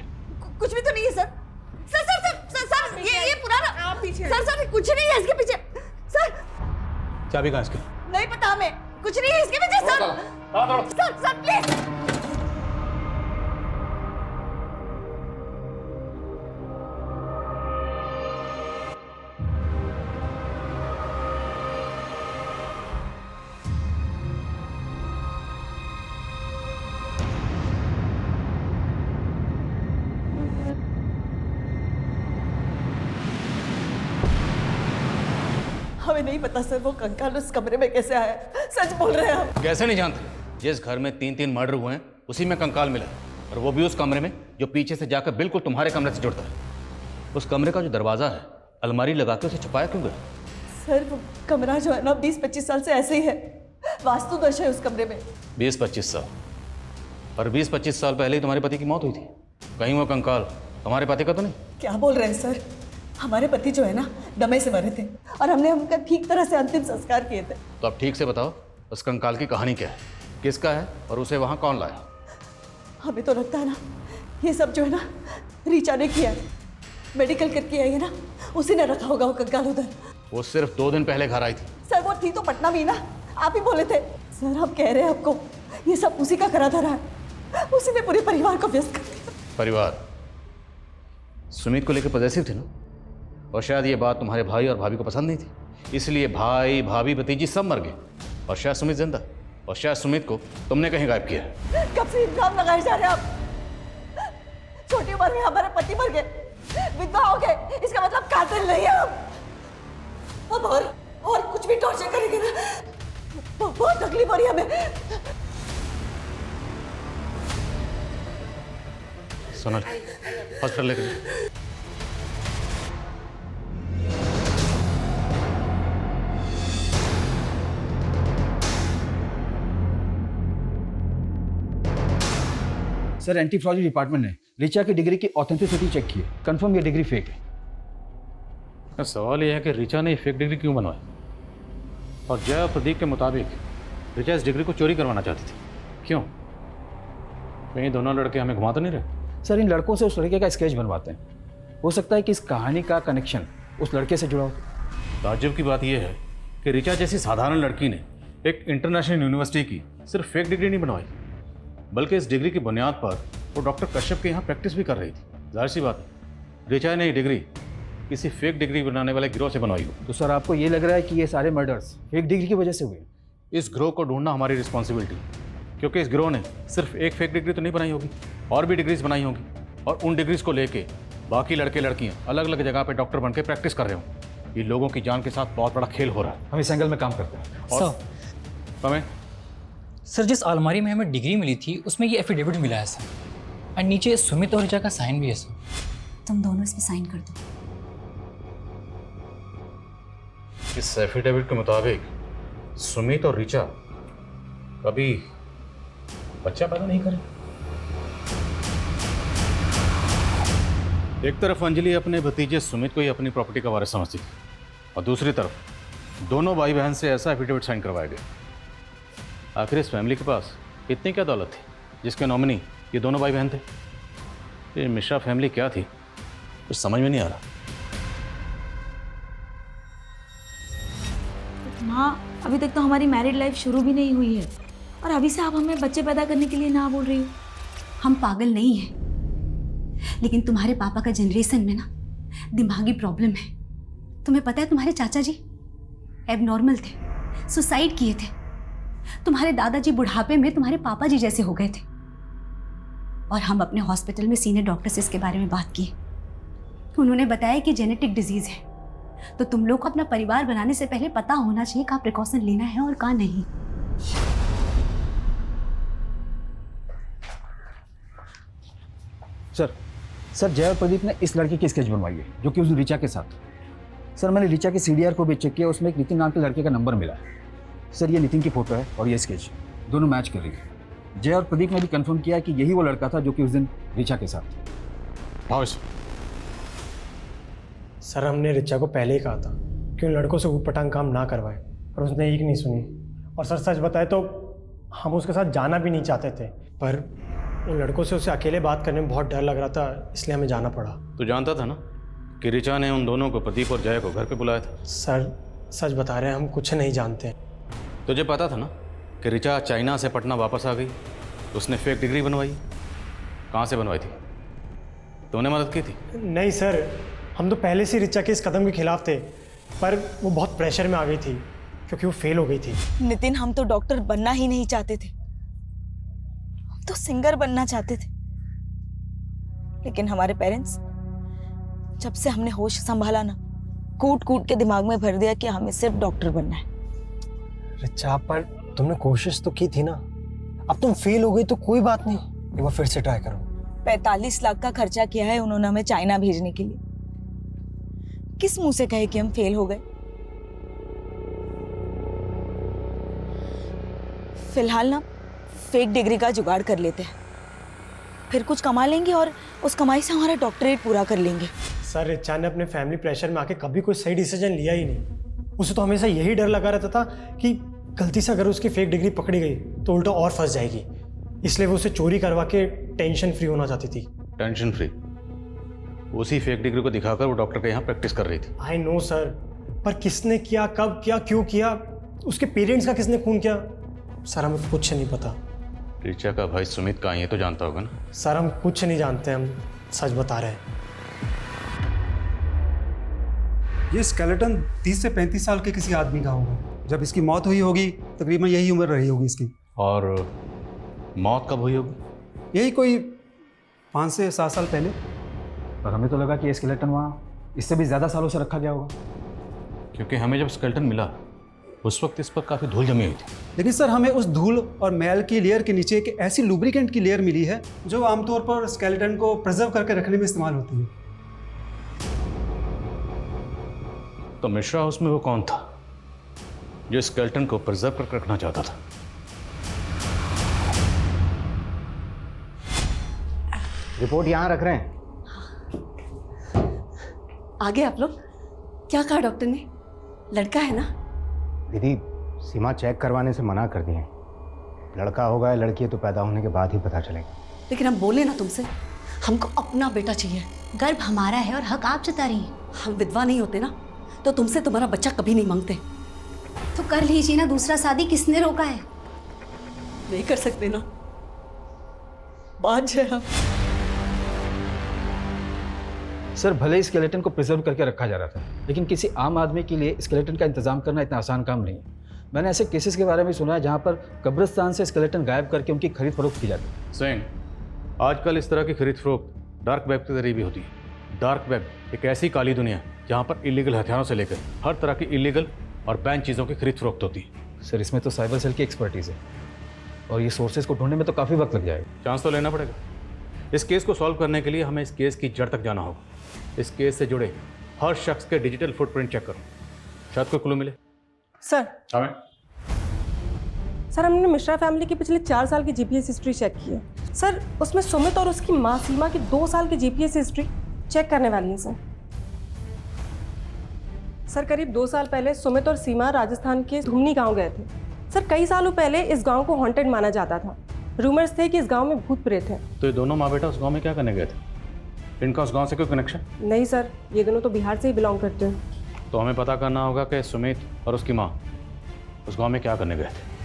Speaker 2: कुछ भी तो नहीं है sir. Sir sir sir sir sir ये पुराना आप पीछे। सर सर कुछ नहीं है इसके पीछे सर।
Speaker 6: चाबी कहाँ इसकी?
Speaker 2: नहीं पता हमें, कुछ नहीं है इसके पीछे सर। Sir sir please. हमें नहीं पता सर वो कंकाल उस कमरे में कैसे आया। सच बोल रहे हैं हम।
Speaker 6: कैसे नहीं जानते? जिस घर में 3-3 मर्डर हुए हैं उसी में कंकाल मिला है, और वो भी उस कमरे में जो पीछे से जाकर बिल्कुल तुम्हारे कमरे से जुड़ता है। उस कमरे का जो दरवाजा है अलमारी लगा के उसे छुपाया क्यों गया?
Speaker 2: सर वो कमरा जो है ना 20-25 साल से ऐसे ही है, वास्तु दोष है उस कमरे में।
Speaker 6: 20-25 साल? और 20-25 साल पहले ही तुम्हारे पति की मौत हुई थी। कहीं वो कंकाल तुम्हारे पति का तो नहीं?
Speaker 2: क्या बोल रहे हैं सर? हमारे पति जो है ना दमे से मरे थे और हमने उनका ठीक तरह से अंतिम संस्कार किए थे।
Speaker 6: तो अब ठीक से बताओ उस कंकाल की कहानी क्या है, किसका है और उसे वहाँ कौन लाया?
Speaker 2: हमें तो लगता है ना ये सब जो है ना रीचा ने किया है, मेडिकल करके आई है ना, उसी ने रखा होगा वो कंकाल उधर।
Speaker 6: वो सिर्फ 2 दिन पहले घर आई थी।
Speaker 2: सर वो थी तो पटना में ही ना, आप ही बोले थे। सर हम कह रहे हैं आपको ये सब उसी का करा धरा है, उसी ने पूरे परिवार को व्यस्त कर दिया।
Speaker 6: परिवार? सुमित को लेकर पॉजिटिव थे ना, और शायद ये बात तुम्हारे भाई और भाभी को पसंद नहीं थी, इसलिए भाई भाभी भतीजी सब मर गए और शायद सुमित जिंदा, और शायद सुमित को तुमने कहीं गायब किया।
Speaker 2: कब से इल्जाम लगाए जा रहे हैं आप? छोटी उम्र में हमारे पति मर गए, विधवा हो गए, इसका मतलब कातिल नहीं है हम। अब और कुछ भी टॉर्चर करेंगे ना, बहुत तकलीफ हो रही है हमें।
Speaker 6: सोनल हॉस्पिटल लेकर
Speaker 1: सर एंटीफ्रॉजी डिपार्टमेंट ने ऋचा की डिग्री की ऑथेंटिसिटी चेक की है, कंफर्म ये डिग्री फेक है।
Speaker 6: सवाल यह है कि ऋचा ने फेक डिग्री क्यों बनवाई, और जय और प्रदीप के मुताबिक ऋचा इस डिग्री को चोरी करवाना चाहती थी, क्यों? कहीं दोनों लड़के हमें घुमा तो नहीं रहे?
Speaker 1: सर इन लड़कों से उस लड़के का स्केच बनवाते हैं, हो सकता है कि इस कहानी का कनेक्शन उस लड़के से जुड़ा हो।
Speaker 6: ताज्जुब की बात यह है कि ऋचा जैसी साधारण लड़की ने एक इंटरनेशनल यूनिवर्सिटी की सिर्फ फेक डिग्री नहीं बनवाई, बल्कि इस डिग्री की बुनियाद पर वो डॉक्टर कश्यप के यहाँ प्रैक्टिस भी कर रही थी। जाहिर सी बात है ऋचा ने ये डिग्री किसी फेक डिग्री बनाने वाले गिरोह से बनवाई हो।
Speaker 1: तो सर आपको ये लग रहा है कि ये सारे मर्डर्स फेक डिग्री की वजह से हुए?
Speaker 6: इस गिरोह को ढूंढना हमारी रिस्पॉन्सिबिलिटी, क्योंकि इस गिरोह ने सिर्फ एक फेक डिग्री तो नहीं बनाई होगी, और भी डिग्रीज बनाई होगी, और उन डिग्रीज को लेके बाकी लड़के लड़कियां अलग अलग जगह पे डॉक्टर बन के प्रैक्टिस कर रहे हो। ये लोगों की जान के साथ बहुत बड़ा खेल हो रहा है।
Speaker 1: हम इस एंगल में काम करते हैं।
Speaker 6: और
Speaker 17: सर जिस अलमारी में हमें डिग्री मिली थी उसमें ये एफिडेविट मिला है सर, और नीचे सुमित और ऋचा का साइन भी है सर।
Speaker 4: तुम दोनों इसमें साइन कर दो।
Speaker 6: इस एफिडेविट के मुताबिक सुमित और ऋचा कभी बच्चा पैदा नहीं करे। एक तरफ अंजलि अपने भतीजे सुमित को ही अपनी प्रॉपर्टी का वारिस समझती थी, और दूसरी तरफ दोनों भाई बहन से ऐसा एफिडेविट साइन करवाया गया। आखिर इस फैमिली के पास इतनी क्या दौलत थी जिसके नॉमिनी ये दोनों भाई बहन थे? ये मिश्रा फैमिली क्या थी कुछ समझ में नहीं आ रहा।
Speaker 7: माँ अभी तक तो हमारी मैरिड लाइफ शुरू भी नहीं हुई है और अभी से आप हमें बच्चे पैदा करने के लिए ना बोल रही हो।
Speaker 4: हम पागल नहीं हैं, लेकिन तुम्हारे पापा का जनरेशन में ना दिमागी प्रॉब्लम है। तुम्हें पता है तुम्हारे चाचा जी एबनॉर्मल थे, सुसाइड किए थे। तुम्हारे दादाजी बुढ़ापे में तुम्हारे पापा जी जैसे हो गए थे, और हम अपने हॉस्पिटल में सीनियर डॉक्टर से इसके बारे में बात की। उन्होंने बताया कि जेनेटिक डिजीज है, तो तुम लोग को अपना परिवार बनाने से पहले पता होना चाहिए कहाँ प्रिकॉशन लेना है और कहाँ नहीं।
Speaker 1: सर जय और प्रदीप ने इस लड़के की स्केच बनवाई है जो कि उस ऋचा के साथ। सर मैंने ऋचा के सीडीआर को भी चेक किया, उसमें एक नितिन नाम के लड़के का नंबर मिला है। सर ये नितिन की फोटो है और ये स्केच दोनों मैच कर रही है। जय और प्रदीप ने भी कंफर्म किया कि यही वो लड़का था जो कि उस दिन ऋचा के साथ।
Speaker 15: हाँ सर हमने ऋचा को पहले ही कहा था कि उन लड़कों से ऊटपटांग काम ना करवाए, पर उसने एक नहीं सुनी। और सर सच बताए तो हम उसके साथ जाना भी नहीं चाहते थे, पर उन लड़कों से उसे अकेले बात करने में बहुत डर लग रहा था, इसलिए हमें जाना पड़ा।
Speaker 6: तो जानता था ना कि ऋचा ने उन दोनों को, प्रदीप और जय को, घर पे बुलाया था?
Speaker 15: सर सच बता रहे हैं, हम कुछ नहीं जानते।
Speaker 6: तुझे पता था ना कि ऋचा चाइना से पटना वापस आ गई, उसने फेक डिग्री बनवाई। कहाँ से बनवाई थी? तूने मदद की थी?
Speaker 15: नहीं सर, हम तो पहले से ऋचा के इस कदम के खिलाफ थे, पर वो बहुत प्रेशर में आ गई थी क्योंकि वो फेल हो गई थी।
Speaker 7: नितिन हम तो डॉक्टर बनना ही नहीं चाहते थे, हम तो सिंगर बनना चाहते थे। लेकिन हमारे पेरेंट्स, जब से हमने होश संभाला ना, कूट कूट के दिमाग में भर दिया कि हमें सिर्फ डॉक्टर बनना है।
Speaker 14: रिचा, पर तुमने कोशिश तो की थी ना। अब तुम फेल हो गई तो कोई बात नहीं, एक बार फिर से ट्राई करो।
Speaker 7: 45 लाख का खर्चा किया है उन्होंने हमें चाइना भेजने के लिए। किस मुंह से कहे कि हम फेल हो गए? फिलहाल ना फेक डिग्री का जुगाड़ कर लेते हैं, फिर कुछ कमा लेंगे और उस कमाई से हमारा डॉक्टरेट पूरा कर लेंगे।
Speaker 15: सर, रिचा ने अपने फैमिली प्रेशर में आके कभी कोई सही डिसीजन लिया ही नहीं। उसे तो हमेशा यही डर लगा रहता था कि गलती से अगर उसकी फेक डिग्री पकड़ी गई तो उल्टा और फंस जाएगी, इसलिए वो उसे चोरी करवा के टेंशन फ्री होना चाहती थी।
Speaker 6: Tension free? उसी फेक डिग्री को दिखाकर वो डॉक्टर के यहाँ प्रैक्टिस कर रही थी।
Speaker 15: आई नो सर, पर किसने किया, कब किया, क्यों किया, उसके पेरेंट्स का किसने खून किया, सर हमें कुछ नहीं पता।
Speaker 6: ऋचा का भाई सुमित कहाँ है ये तो जानता होगा ना?
Speaker 15: सर हम कुछ नहीं जानते, हम सच बता रहे हैं।
Speaker 18: ये स्केलेटन 30 से 35 साल के किसी आदमी का होगा। जब इसकी मौत हुई होगी तकरीबन यही उम्र रही होगी इसकी।
Speaker 6: और मौत कब हुई होगी?
Speaker 18: यही कोई 5 से 7 साल पहले।
Speaker 1: पर हमें तो लगा कि ये स्केलेटन वहाँ इससे भी ज़्यादा सालों से रखा गया होगा,
Speaker 6: क्योंकि हमें जब स्केलेटन मिला उस वक्त इस पर काफ़ी धूल जमी हुई थी।
Speaker 18: लेकिन सर हमें उस धूल और मैल की लेयर के नीचे एक ऐसी लुब्रिकेंट की लेयर मिली है जो आमतौर पर स्केलेटन को प्रिजर्व करके रखने में इस्तेमाल होती है।
Speaker 6: तो मिश्रा हाउस में वो कौन था जो स्केलेटन को प्रिजर्व करके रखना चाहता था?
Speaker 10: रिपोर्ट यहाँ रख रहे हैं।
Speaker 2: आगे आप लोग क्या कहा डॉक्टर ने? लड़का है ना?
Speaker 10: दीदी, सीमा चेक करवाने से मना कर दिए। लड़का होगा या लड़की है तो पैदा होने के बाद ही पता चलेगा।
Speaker 2: लेकिन हम बोले ना तुमसे, हमको अपना बेटा चाहिए।
Speaker 4: गर्भ हमारा है और हक आप जता रही हैं।
Speaker 2: हम विधवा नहीं होते ना तो तुमसे तुम्हारा बच्चा कभी नहीं मांगते।
Speaker 4: तो कर लीजिए ना दूसरा शादी, किसने रोका है?
Speaker 2: नहीं कर सकते ना, बात है हम।
Speaker 1: सर भले ही स्केलेटन को प्रिजर्व करके रखा जा रहा था, लेकिन किसी आम आदमी के लिए स्केलेटन का इंतजाम करना इतना आसान काम नहीं है। मैंने ऐसे केसेस के बारे में सुना है जहां पर कब्रिस्तान से स्केलेटन गायब करके उनकी खरीद फरोख्त की जाती है।
Speaker 6: सिंह, आजकल इस तरह की खरीद फरोख्त डार्क वेब के जरिए भी होती है। डार्क वेब एक ऐसी काली दुनिया जहाँ पर इलीगल हथियारों से लेकर हर तरह की इलीगल और बैन चीज़ों की खरीद फरोख्त होती है।
Speaker 1: सर इसमें तो साइबर सेल की एक्सपर्टीज़ है और ये सोर्सेज को ढूंढने में तो काफ़ी वक्त लग जाएगा।
Speaker 6: चांस तो लेना पड़ेगा। इस केस को सॉल्व करने के लिए हमें इस केस की जड़ तक जाना होगा। इस केस से जुड़े हर शख्स के डिजिटल फुटप्रिंट चेक करो, शायद कोई क्लू मिले।
Speaker 12: सर
Speaker 6: हमें
Speaker 12: सर हमने मिश्रा फैमिली की पिछले 4 साल की जीपीएस हिस्ट्री चेक की है सर। उसमें सुमित और उसकी माँ सीमा की 2 साल की जीपीएस हिस्ट्री चेक करने वाली है सर। करीब 2 साल पहले सुमित और सीमा राजस्थान के धुमनी गांव गए थे सर। कई सालों पहले इस गांव को हॉन्टेड माना जाता था। रूमर्स थे कि इस गांव में भूत प्रेत हैं।
Speaker 6: तो ये दोनों माँ बेटा उस गांव में क्या करने गए थे? इनका उस गांव से कोई कनेक्शन?
Speaker 12: नहीं सर, ये दोनों तो बिहार से ही बिलोंग करते हैं।
Speaker 6: तो हमें पता करना होगा कि सुमित और उसकी माँ उस गांव में क्या करने गए थे।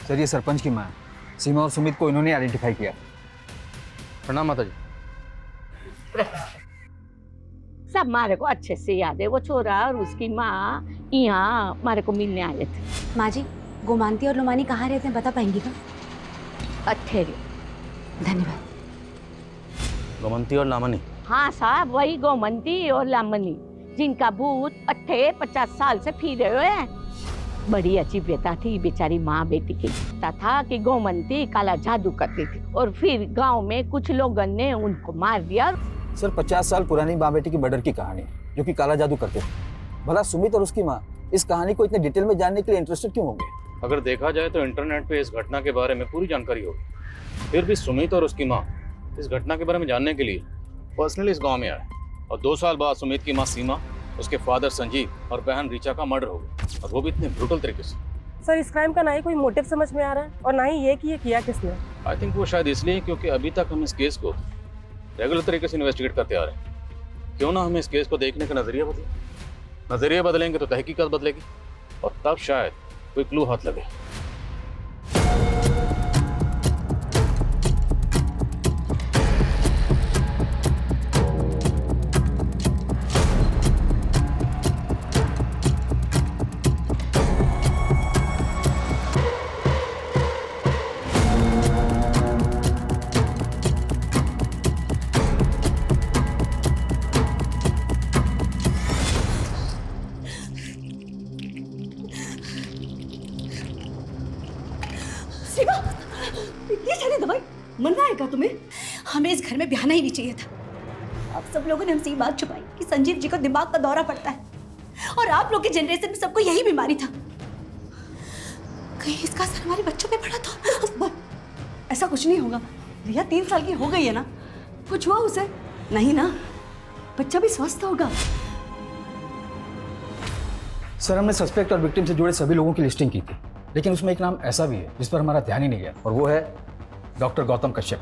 Speaker 1: सर ये सरपंच की माँ है। सीमा और सुमित को इन्होंने आइडेंटिफाई किया।
Speaker 6: प्रणाम माता जी।
Speaker 19: सब मारे को अच्छे से याद है। वो छोरा और उसकी माँ यहाँ मारे को मिलने आए थे।
Speaker 4: माँ जी, गोमांती और लोमानी कहाँ रहते हैं बता पाएंगी क्या?
Speaker 19: अठेरे।
Speaker 4: धन्यवाद।
Speaker 6: गोमंती और लामनी?
Speaker 19: हाँ साहब, वही गोमंती और लामनी जिनका भूत 50 साल से फिरे हुए हैं। बड़ी अच्छी बेटा थी बेचारी माँ बेटी की। पता था कि गोमंती काला जादू करती थी और फिर गांव में कुछ लोगों ने उनको मार दिया।
Speaker 1: सर 50 साल पुरानी माँ बेटी की मर्डर की कहानी जो कि काला जादू करते थे। भला सुमित और उसकी माँ इस कहानी को इतने डिटेल में जानने के लिए इंटरेस्टेड क्यों होंगे?
Speaker 6: अगर देखा जाए तो इंटरनेट पे इस घटना के बारे में पूरी जानकारी होगी। फिर भी सुमित और उसकी माँ इस घटना के बारे में जानने के लिए पर्सनली इस गाँव में आए और 2 साल बाद सुमित की माँ सीमा, उसके फादर संजीव और बहन ऋचा का मर्डर हो गया, और वो भी इतने ब्रूटल तरीके से।
Speaker 12: सर इस क्राइम का ना ही कोई मोटिव समझ में आ रहा है और ना ही ये कि ये किया किसने।
Speaker 6: आई थिंक वो शायद इसलिए क्योंकि अभी तक हम इस केस को रेगुलर तरीके से इन्वेस्टिगेट करते आ रहे हैं। क्यों ना हमें इस केस को देखने का नजरिया बदले। नजरिया बदलेंगे तो तहकीकात बदलेगी और तब शायद कोई क्लू हाथ लगे।
Speaker 4: इतनी सारी दवाई मरना है क्या तुम्हें? हमें इस घर में ब्याहना ही नहीं चाहिए था। आप सब लोगों ने हमसे ये बात छुपाई कि संजीव जी को दिमाग का दौरा पड़ता है और आप लोग के जनरेशन में सबको यही बीमारी था। कहीं इसका असर हमारे बच्चों पे पड़ा तो?
Speaker 2: ऐसा कुछ नहीं होगा। रिया 3 साल की हो गई है ना, कुछ हुआ उसे? नहीं ना, बच्चा भी स्वस्थ होगा।
Speaker 1: सर हमने सस्पेक्ट और विक्टिम से जुड़े सभी लोगों की लिस्टिंग की थी, लेकिन उसमें एक नाम ऐसा भी है जिस पर हमारा ध्यान ही नहीं गया, और वो है डॉक्टर गौतम कश्यप,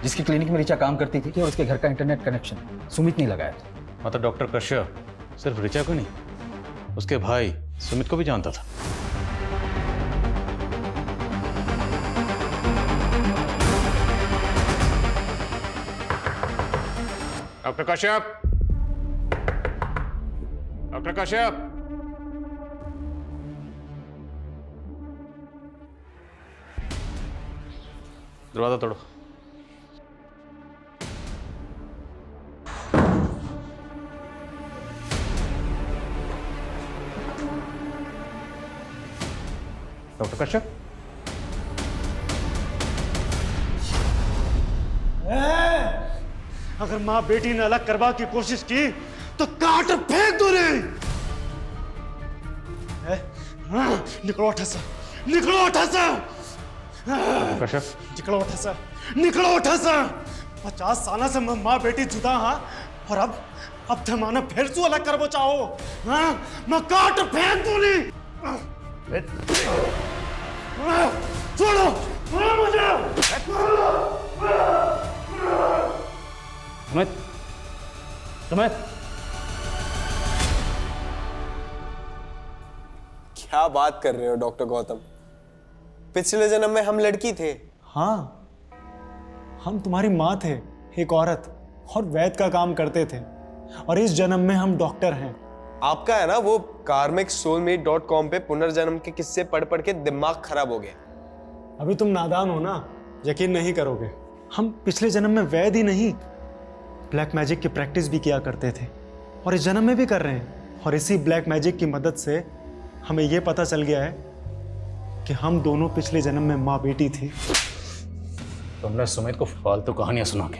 Speaker 1: जिसकी क्लिनिक में ऋचा काम करती थी और उसके घर का इंटरनेट कनेक्शन सुमित ने लगाया था।
Speaker 6: मतलब डॉक्टर कश्यप सिर्फ ऋचा को नहीं, उसके भाई सुमित को भी जानता था। डॉक्टर कश्यप, डॉक्टर कश्यप, दरवाजा तोड़ो। डॉक्टर कश्यप,
Speaker 15: अगर माँ बेटी ने अलग करवा की कोशिश की तो काट फेंक दो रे। निकलो उठा से, निकलो उठा से,
Speaker 6: कश्यप
Speaker 15: निकलो उठा से, निकलो उठा से। 50 साल से मैं माँ बेटी जुदा हाँ, और अब थे माने फिर से अलग करवो चाहो। हाँ, मैं काट फेंक दूँ नहीं। छोड़ो, छोड़ो मुझे।
Speaker 6: सुमित, सुमित,
Speaker 8: क्या बात कर रहे हो डॉक्टर गौतम? पिछले जन्म में हम लड़की थे।
Speaker 15: हाँ, हम तुम्हारी माँ थे, एक औरत, और वैद्य का काम करते थे, और इस जन्म में हम डॉक्टर हैं।
Speaker 8: आपका है ना वो karmicsoulmate.com पे पुनर्जन्म के किस्से पढ़ पढ़ के दिमाग खराब हो गया।
Speaker 15: अभी तुम नादान हो ना, यकीन नहीं करोगे। हम पिछले जन्म में वैद्य ही नहीं, ब्लैक मैजिक की प्रैक्टिस भी किया करते थे, और इस जन्म में भी कर रहे हैं। और इसी ब्लैक मैजिक की मदद से हमें यह पता चल गया है कि हम दोनों पिछले जन्म में माँ बेटी थी।
Speaker 6: तुमने सुमित को फालतू कहानियां सुना के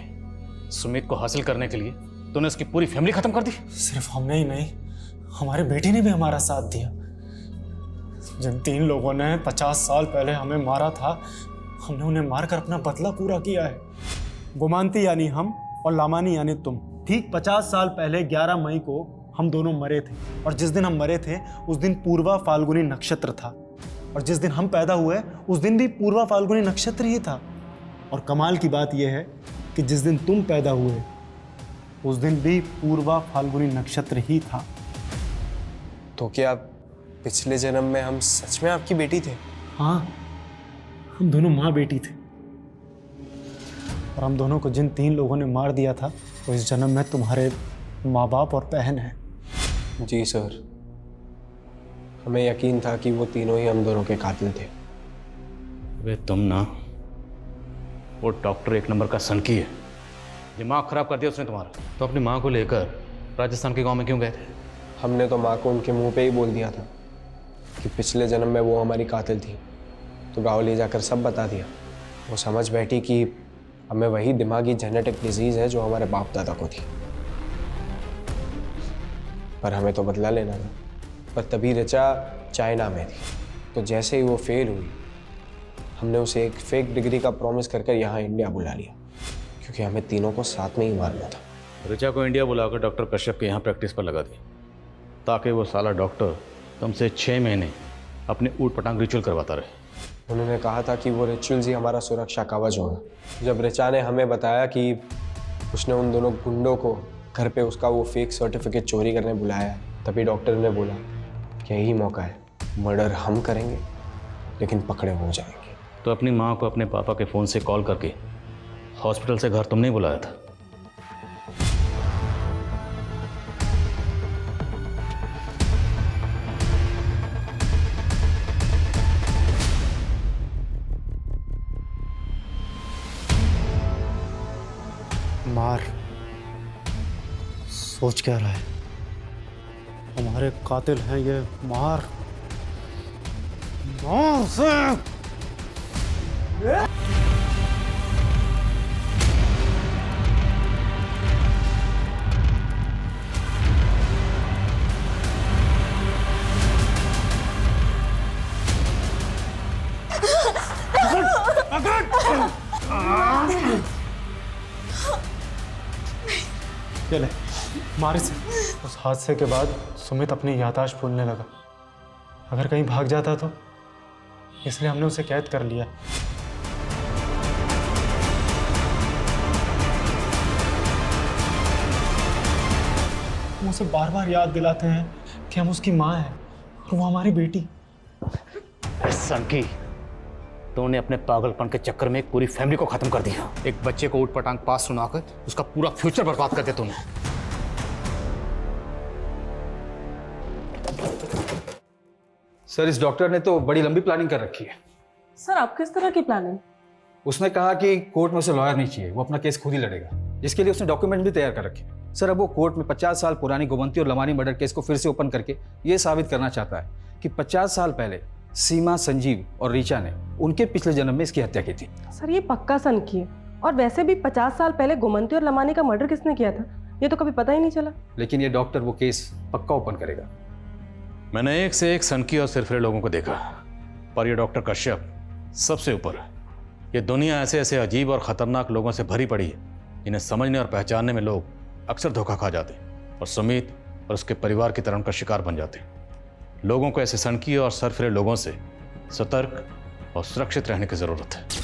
Speaker 6: सुमित को हासिल करने के लिए तूने उसकी पूरी फैमिली खत्म कर दी।
Speaker 15: सिर्फ हमने ही नहीं, हमारी बेटी ने भी हमारा साथ दिया। जिन 3 लोगों ने 50 साल पहले हमें मारा था, हमने उन्हें मारकर अपना बदला पूरा किया है। गोमांती यानी हम और लामानी यानी तुम। ठीक 50 साल पहले 11 मई को हम दोनों मरे थे, और जिस दिन हम मरे थे उस दिन पूर्वा फाल्गुनी नक्षत्र था, और जिस दिन हम पैदा हुए उस दिन भी पूर्वा फाल्गुनी नक्षत्र ही था। और कमाल की बात यह है कि जिस दिन तुम पैदा हुए उस दिन भी पूर्वा फाल्गुनी नक्षत्र ही था।
Speaker 8: तो क्या पिछले जन्म में हम सच में आपकी बेटी थे?
Speaker 15: हाँ, हम दोनों माँ बेटी थे, और हम दोनों को जिन 3 लोगों ने मार दिया था वो इस जन्म में तुम्हारे माँ बाप और बहन हैं।
Speaker 8: जी सर, हमें यकीन था कि वो तीनों ही हम दोनों के कातिल थे।
Speaker 6: वे तुम ना, वो डॉक्टर 1 नंबर का सनकी है, दिमाग खराब कर दिया उसने तुम्हारा। तो अपनी माँ को लेकर राजस्थान के गांव में क्यों गए थे?
Speaker 8: हमने तो माँ को उनके मुंह पे ही बोल दिया था कि पिछले जन्म में वो हमारी कातिल थी, तो गाँव ले जाकर सब बता दिया। वो समझ बैठी कि हमें वही दिमागी जेनेटिक डिजीज़ है जो हमारे बाप दादा को थी, पर हमें तो बदला लेना था। पर तभी ऋचा चाइना में थी, तो जैसे ही वो फेल हुई हमने उसे एक फेक डिग्री का प्रॉमिस कर यहाँ इंडिया बुला लिया, क्योंकि हमें तीनों को साथ में ही मारना था।
Speaker 6: ऋचा को इंडिया बुलाकर डॉक्टर कश्यप के यहाँ प्रैक्टिस पर लगा दिया, ताकि वो साला डॉक्टर तुमसे 6 महीने अपने ऊट पटांग रिचुअल करवाता रहे।
Speaker 8: उन्होंने कहा था कि वो रिचुअल्स ही हमारा सुरक्षा कवच होगा। जब ऋचा ने हमें बताया कि उसने उन दोनों गुंडों को घर पे उसका वो फेक सर्टिफिकेट चोरी करने बुलाया, तभी डॉक्टर ने बोला कि यही मौका है, मर्डर हम करेंगे लेकिन पकड़े हो जाएंगे।
Speaker 6: तो अपनी माँ को अपने पापा के फ़ोन से कॉल करके हॉस्पिटल से घर तुमने ही बुलाया था।
Speaker 15: मार, सोच क्या रहा है? हमारे कातिल हैं ये। मार, मार से। ये ले, मार इसे। उस हादसे के बाद सुमित अपनी याददाश्त भूलने लगा। अगर कहीं भाग जाता तो, इसलिए हमने उसे कैद कर लिया। हम उसे बार बार याद दिलाते हैं कि हम उसकी माँ हैं और वो हमारी बेटी।
Speaker 6: सनकी, तूने अपने पागलपन के चक्कर में एक पूरी फैमिली को खत्म कर दिया। एक बच्चे को ऊट पटांग पास सुनाकर उसका पूरा फ्यूचर बर्बाद कर दिया तूने।
Speaker 1: सर इस डॉक्टर ने तो बड़ी लंबी प्लानिंग कर रखी है।
Speaker 12: सर आप किस तरह की प्लानिंग?
Speaker 1: उसने कहा कि कोर्ट में उसे लॉयर नहीं चाहिए, वो अपना केस खुद ही लड़ेगा, जिसके लिए उसने डॉक्यूमेंट भी तैयार कर रखे। सर अब वो कोर्ट में 50 साल पुरानी गोमंती और लमानी मर्डर केस को फिर से ओपन करके ये साबित करना चाहता है कि 50 साल पहले सीमा, संजीव और ऋचा ने उनके पिछले जन्म में इसकी हत्या की थी।
Speaker 12: सर ये पक्का सनकी है, और वैसे भी 50 साल पहले गोमंती और लमानी का मर्डर किसने किया था ये तो कभी पता ही नहीं चला।
Speaker 1: लेकिन ये डॉक्टर वो केस पक्का ओपन करेगा।
Speaker 6: मैंने एक से एक सनकी और सिरफिरे लोगों को देखा, पर ये डॉक्टर कश्यप सबसे ऊपर है। ये दुनिया ऐसे ऐसे अजीब और ख़तरनाक लोगों से भरी पड़ी है, इन्हें समझने और पहचानने में लोग अक्सर धोखा खा जाते हैं और सुमित और उसके परिवार की तरह का शिकार बन जाते हैं। लोगों को ऐसे सनकी और सरफिरे लोगों से सतर्क और सुरक्षित रहने की ज़रूरत है।